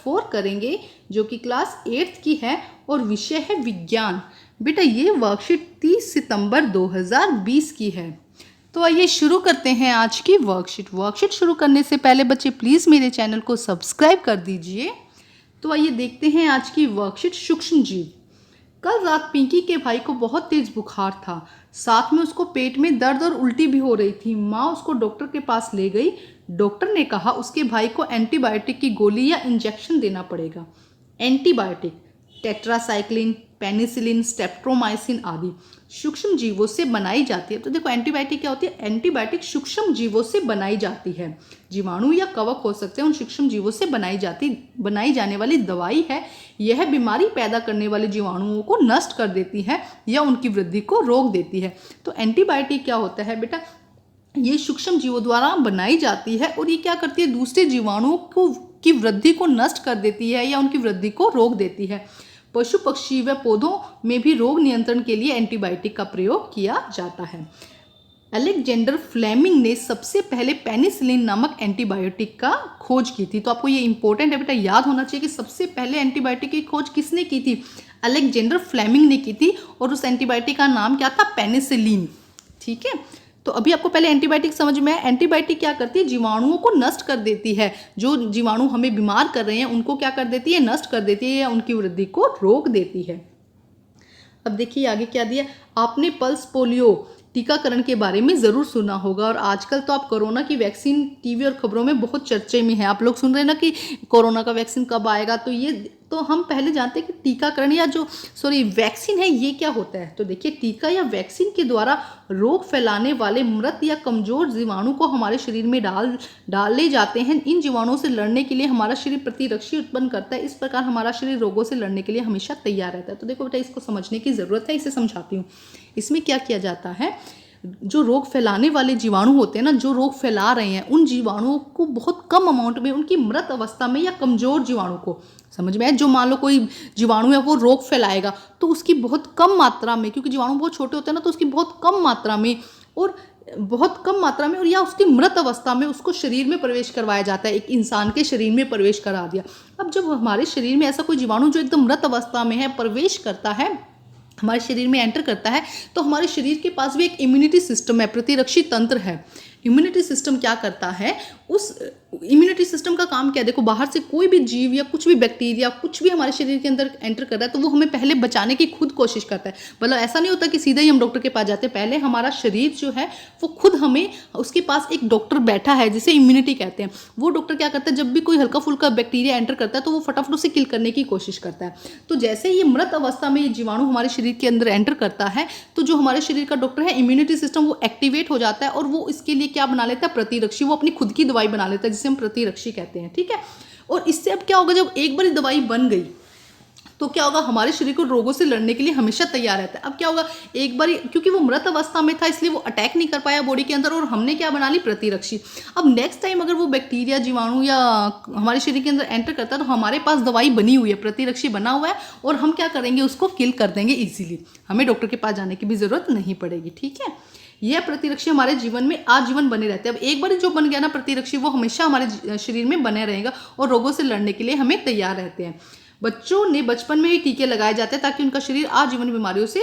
4 करेंगे जो कि क्लास 8th की है और विषय है विज्ञान। बेटा ये वर्कशीट 30 सितंबर 2020 की है। तो आइए शुरू करते हैं आज की वर्कशीट शुरू करने से पहले बच्चे प्लीज़ मेरे चैनल को सब्सक्राइब कर दीजिए। तो आइए देखते हैं आज की वर्कशीट सूक्ष्म जीव। कल रात पिंकी के भाई को बहुत तेज बुखार था, साथ में उसको पेट में दर्द और उल्टी भी हो रही थी। माँ उसको डॉक्टर के पास ले गई। डॉक्टर ने कहा उसके भाई को एंटीबायोटिक की गोली या इंजेक्शन देना पड़ेगा। एंटीबायोटिक टेट्रासाइक्लिन, पेनिसिलिन, स्टेप्टोमाइसिन आदि सूक्ष्म जीवों से बनाई जाती है। तो देखो एंटीबायोटिक क्या होती है? एंटीबायोटिक सूक्ष्म जीवों से बनाई जाती है। जीवाणु या कवक हो सकते हैं, उन सूक्ष्म जीवों से बनाई जाने वाली दवाई है। यह बीमारी पैदा करने वाले जीवाणुओं को नष्ट कर देती है या उनकी वृद्धि को रोक देती है। तो एंटीबायोटिक क्या होता है बेटा? ये सूक्ष्म जीवों द्वारा बनाई जाती है और ये क्या करती है? दूसरे जीवाणुओं की वृद्धि को नष्ट कर देती है या उनकी वृद्धि को रोक देती है। पशु पक्षी व पौधों में भी रोग नियंत्रण के लिए एंटीबायोटिक का प्रयोग किया जाता है। अलेक्जेंडर फ्लेमिंग ने सबसे पहले पेनिसिलिन नामक एंटीबायोटिक का खोज की थी। तो आपको ये इंपॉर्टेंट है बेटा, याद होना चाहिए कि सबसे पहले एंटीबायोटिक की खोज किसने की थी? अलेक्जेंडर फ्लेमिंग ने की थी और उस एंटीबायोटिक का नाम क्या था? पेनिसिलिन। ठीक है, तो अभी आपको पहले एंटीबायोटिक समझ में आया। एंटीबायोटिक क्या करती है? जीवाणुओं को नष्ट कर देती है। जो जीवाणु हमें बीमार कर रहे हैं उनको क्या कर देती है? नष्ट कर देती है या उनकी वृद्धि को रोक देती है। अब देखिए आगे क्या दिया। आपने पल्स पोलियो टीकाकरण के बारे में ज़रूर सुना होगा और आजकल तो आप कोरोना की वैक्सीन टीवी और खबरों में बहुत चर्चे में है। आप लोग सुन रहे हैं ना कि कोरोना का वैक्सीन कब आएगा। तो हम पहले जानते हैं कि टीकाकरण या वैक्सीन है ये क्या होता है। तो देखिए टीका या वैक्सीन के द्वारा रोग फैलाने वाले मृत या कमजोर जीवाणु को हमारे शरीर में डाले जाते हैं। इन जीवाणुओं से लड़ने के लिए हमारा शरीर प्रतिरक्षी उत्पन्न करता है। इस प्रकार हमारा शरीर रोगों से लड़ने के लिए हमेशा तैयार रहता है। तो देखो बेटा इसको समझने की ज़रूरत है, इसे समझाती हूँ। इसमें क्या किया जाता है? जो रोग फैलाने वाले जीवाणु होते हैं ना, जो रोग फैला रहे हैं, उन जीवाणुओं को बहुत कम अमाउंट में, उनकी मृत अवस्था में या कमजोर जीवाणु को, समझ में आया? जो मान लो कोई जीवाणु है वो रोग फैलाएगा तो उसकी बहुत कम मात्रा में, क्योंकि जीवाणु बहुत छोटे होते हैं ना, तो उसकी बहुत कम मात्रा में और या उसकी मृत अवस्था में उसको शरीर में प्रवेश करवाया जाता है। एक इंसान के शरीर में प्रवेश करा दिया। अब जब हमारे शरीर में ऐसा कोई जीवाणु जो एकदम मृत अवस्था में है प्रवेश करता है, हमारे शरीर में एंटर करता है, तो हमारे शरीर के पास भी एक इम्यूनिटी सिस्टम है, प्रतिरक्षी तंत्र है। इम्यूनिटी सिस्टम क्या करता है? उस इम्यूनिटी सिस्टम का काम क्या है? देखो बाहर से कोई भी जीव या कुछ भी बैक्टीरिया कुछ भी हमारे शरीर के अंदर एंटर कर रहा है तो वो हमें पहले बचाने की खुद कोशिश करता है। मतलब ऐसा नहीं होता कि सीधा ही हम डॉक्टर के पास जाते हैं। पहले हमारा शरीर जो है वो खुद हमें, उसके पास एक डॉक्टर बैठा है जिसे इम्यूनिटी कहते हैं। वो डॉक्टर क्या करता है? जब भी कोई हल्का फुल्का बैक्टीरिया एंटर करता है तो वो फटाफट उसे किल करने की कोशिश करता है। तो जैसे ये मृत अवस्था में ये जीवाणु हमारे शरीर के अंदर एंटर करता है तो जो हमारे शरीर का डॉक्टर है, इम्यूनिटी सिस्टम, वो एक्टिवेट हो जाता है और वो इसके लिए क्या बना लेता है? प्रतिरक्षी। वो अपनी खुद की दवाई बना लेता है जिसे हम प्रतिरक्षी कहते हैं। ठीक है, और इससे अब क्या होगा? जब एक बार दवाई बन गई तो क्या होगा? हमारे शरीर को रोगों से लड़ने के लिए हमेशा तैयार रहता है। अब क्या होगा? एक बार, क्योंकि वो मृत अवस्था में था इसलिए वो अटैक नहीं कर पाया बॉडी के अंदर और हमने क्या बना ली? प्रतिरक्षी। अब नेक्स्ट टाइम अगर वो बैक्टीरिया, जीवाणु या हमारे शरीर के अंदर एंटर करता है तो हमारे पास दवाई बनी हुई है, प्रतिरक्षी बना हुआ है और हम क्या करेंगे? उसको किल कर देंगे इजीली। हमें डॉक्टर के पास जाने की भी जरूरत नहीं पड़ेगी। ठीक है, यह प्रतिरक्षी हमारे जीवन में आजीवन बने रहते हैं। अब एक बार जो बन गया ना प्रतिरक्षी, वो हमेशा हमारे शरीर में बने रहेगा और रोगों से लड़ने के लिए हमें तैयार रहते हैं। बच्चों ने बचपन में ही टीके लगाए जाते हैं ताकि उनका शरीर आजीवन बीमारियों से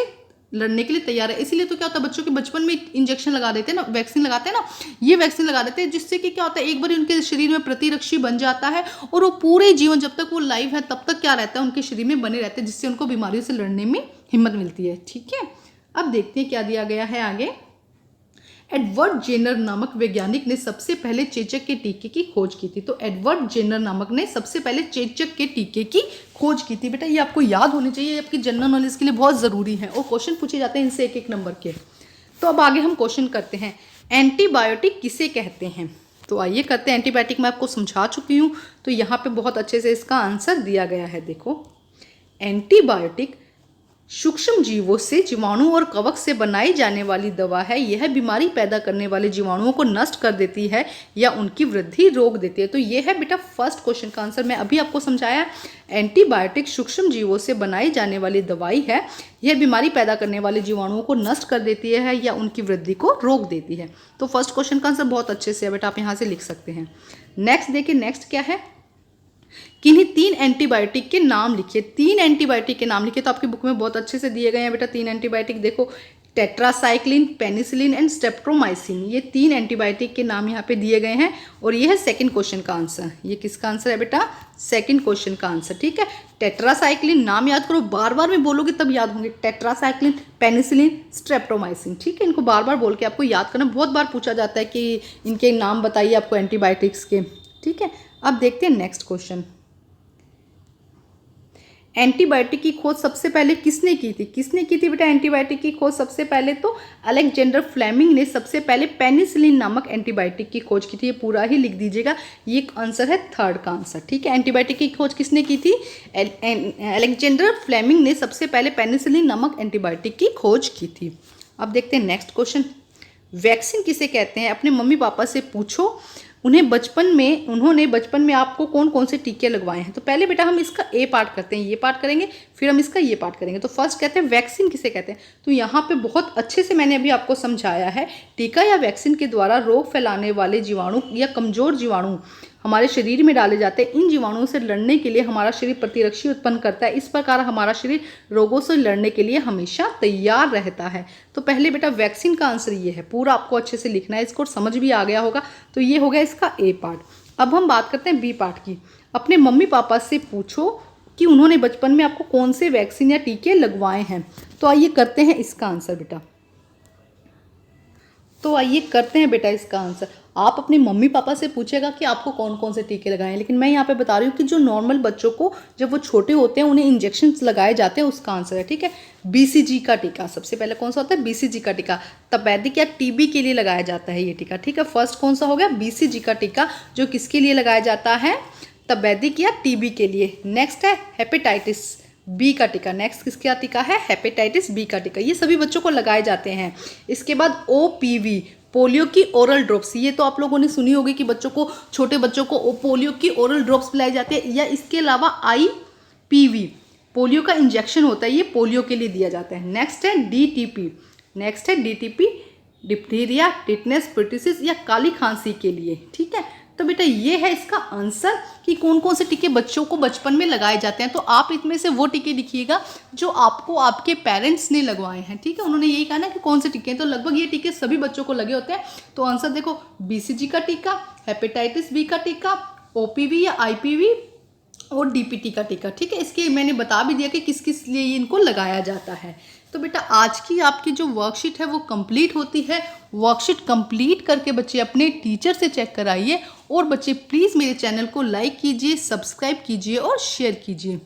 लड़ने के लिए तैयार है। इसीलिए तो क्या होता है? बच्चों के बचपन में इंजेक्शन लगा देते हैं ना, वैक्सीन लगाते हैं ना, ये वैक्सीन लगा देते हैं जिससे कि क्या होता है? एक बार उनके शरीर में प्रतिरक्षी बन जाता है और वो पूरे जीवन, जब तक वो लाइव है तब तक क्या रहता है? उनके शरीर में बने रहते हैं, जिससे उनको बीमारियों से लड़ने में हिम्मत मिलती है। ठीक है, अब देखते हैं क्या दिया गया है आगे। एडवर्ड जेनर नामक वैज्ञानिक ने सबसे पहले चेचक के टीके की खोज की थी। तो एडवर्ड जेनर नामक ने सबसे पहले चेचक के टीके की खोज की थी। बेटा ये आपको याद होनी चाहिए, आपकी जनरल नॉलेज के लिए बहुत ज़रूरी है और क्वेश्चन पूछे जाते हैं इनसे 1-1 नंबर के। तो अब आगे हम क्वेश्चन करते हैं, एंटीबायोटिक किसे कहते हैं? तो आइए करते हैं। एंटीबायोटिक मैं आपको समझा चुकी हूँ, तो यहाँ पे बहुत अच्छे से इसका आंसर दिया गया है। देखो, एंटीबायोटिक सूक्ष्म जीवों से, जीवाणु और कवक से बनाई जाने वाली दवा है। यह बीमारी पैदा करने वाले जीवाणुओं को नष्ट कर देती है या उनकी वृद्धि रोक देती है। तो यह है बेटा फर्स्ट क्वेश्चन का आंसर। मैं अभी आपको समझाया, एंटीबायोटिक सूक्ष्म जीवों से बनाई जाने वाली दवाई है। यह बीमारी पैदा करने वाले जीवाणुओं को नष्ट कर देती है या उनकी वृद्धि को रोक देती है। तो फर्स्ट क्वेश्चन का आंसर बहुत अच्छे से है बेटा, आप यहाँ से लिख सकते हैं। नेक्स्ट देखिए, नेक्स्ट क्या है? किन्हीं 3 एंटीबायोटिक के नाम लिखिए। 3 एंटीबायोटिक के नाम लिखिए। तो आपकी बुक में बहुत अच्छे से दिए गए हैं बेटा 3 एंटीबायोटिक। देखो, टेट्रासाइक्लिन, पेनिसिलिन एंड स्ट्रेप्टोमाइसिन, ये 3 एंटीबायोटिक के नाम यहाँ पे दिए गए हैं। और ये है सेकंड क्वेश्चन का आंसर। ये किसका आंसर है बेटा? सेकंड क्वेश्चन का आंसर। ठीक है, टेट्रासाइक्लिन नाम याद करो, बार बार में बोलोगे तब याद होंगे। Tetracycline, penicillin, streptomycin. ठीक है, इनको बार बार बोल के आपको याद करना। बहुत बार पूछा जाता है कि इनके नाम बताइए आपको एंटीबायोटिक्स के। ठीक है, अब देखते हैं नेक्स्ट क्वेश्चन। एंटीबायोटिक की खोज सबसे पहले किसने की थी? किसने की थी बेटा एंटीबायोटिक की खोज सबसे पहले? तो अलेक्जेंडर फ्लेमिंग ने सबसे पहले पेनिसिलिन नामक एंटीबायोटिक की खोज की थी। ये पूरा ही लिख दीजिएगा, ये आंसर है थर्ड का आंसर। ठीक है, एंटीबायोटिक की खोज किसने की थी? अलेक्जेंडर फ्लेमिंग ने सबसे पहले पेनिसिलिन नामक एंटीबायोटिक की खोज की थी। अब देखते हैं नेक्स्ट क्वेश्चन। वैक्सीन किसे कहते हैं? अपने मम्मी पापा से पूछो, उन्होंने बचपन में आपको कौन कौन से टीके लगवाए हैं। तो पहले बेटा हम इसका ए पार्ट करते हैं, ये पार्ट करेंगे, फिर हम इसका ये पार्ट करेंगे। तो फर्स्ट कहते हैं वैक्सीन किसे कहते हैं। तो यहाँ पे बहुत अच्छे से मैंने अभी आपको समझाया है। टीका या वैक्सीन के द्वारा रोग फैलाने वाले जीवाणु या कमजोर जीवाणु हमारे शरीर में डाले जाते हैं। इन जीवाणुओं से लड़ने के लिए हमारा शरीर प्रतिरक्षी उत्पन्न करता है। इस प्रकार हमारा शरीर रोगों से लड़ने के लिए हमेशा तैयार रहता है। तो पहले बेटा वैक्सीन का आंसर ये है। पूरा आपको अच्छे से लिखना है इसको, समझ भी आ गया होगा। तो ये हो गया इसका ए पार्ट। अब हम बात करते हैं बी पार्ट की। अपने मम्मी पापा से पूछो कि उन्होंने बचपन में आपको कौन से वैक्सीन या टीके लगवाए हैं। तो आइए करते हैं इसका आंसर बेटा। इसका आंसर। आप अपने मम्मी पापा से पूछेगा कि आपको कौन कौन से टीके लगाए हैं, लेकिन मैं यहाँ पे बता रही हूँ कि जो नॉर्मल बच्चों को जब वो छोटे होते हैं उन्हें इंजेक्शन्स लगाए जाते हैं, उसका आंसर है। ठीक है, बीसीजी का टीका सबसे पहले कौन सा होता है? बीसीजी का टीका तपेदिक या टीबी के लिए लगाया जाता है ये टीका। ठीक है, फर्स्ट कौन सा हो गया? बीसीजी का टीका, जो किसके लिए लगाया जाता है? तपेदिक या टीबी के लिए। नेक्स्ट है हेपेटाइटिस बी का टीका। नेक्स्ट किसका टीका है? हेपेटाइटिस बी का टीका। ये सभी बच्चों को लगाए जाते हैं। इसके बाद ओपीवी, पोलियो की ओरल ड्रॉप्स। ये तो आप लोगों ने सुनी होगी कि छोटे बच्चों को पोलियो की ओरल ड्रॉप्स पिलाई जाती है। या इसके अलावा आईपीवी, पोलियो का इंजेक्शन होता है, ये पोलियो के लिए दिया जाता है। नेक्स्ट है डीटीपी, डिप्थीरिया, टिटनेस, पर्टिसिस या काली खांसी के लिए। ठीक है, तो बेटा ये है इसका आंसर कि कौन कौन से टीके बच्चों को बचपन में लगाए जाते हैं। तो आप इसमें से वो टीके लिखिएगा जो आपको आपके पेरेंट्स ने लगवाए हैं। ठीक है, उन्होंने यही कहा ना कि कौन से टीके हैं, तो लगभग ये टीके सभी बच्चों को लगे होते हैं। तो आंसर देखो, बीसीजी का टीका, हेपेटाइटिस बी का टीका, ओपीवी या आईपीवी और डीपीटी का टीका। ठीक है, इसके मैंने बता भी दिया कि किस किस लिए इनको लगाया जाता है। तो बेटा आज की आपकी जो वर्कशीट है वो कंप्लीट होती है। वर्कशीट कंप्लीट करके बच्चे अपने टीचर से चेक कराइए। और बच्चे प्लीज़ मेरे चैनल को लाइक कीजिए, सब्सक्राइब कीजिए और शेयर कीजिए।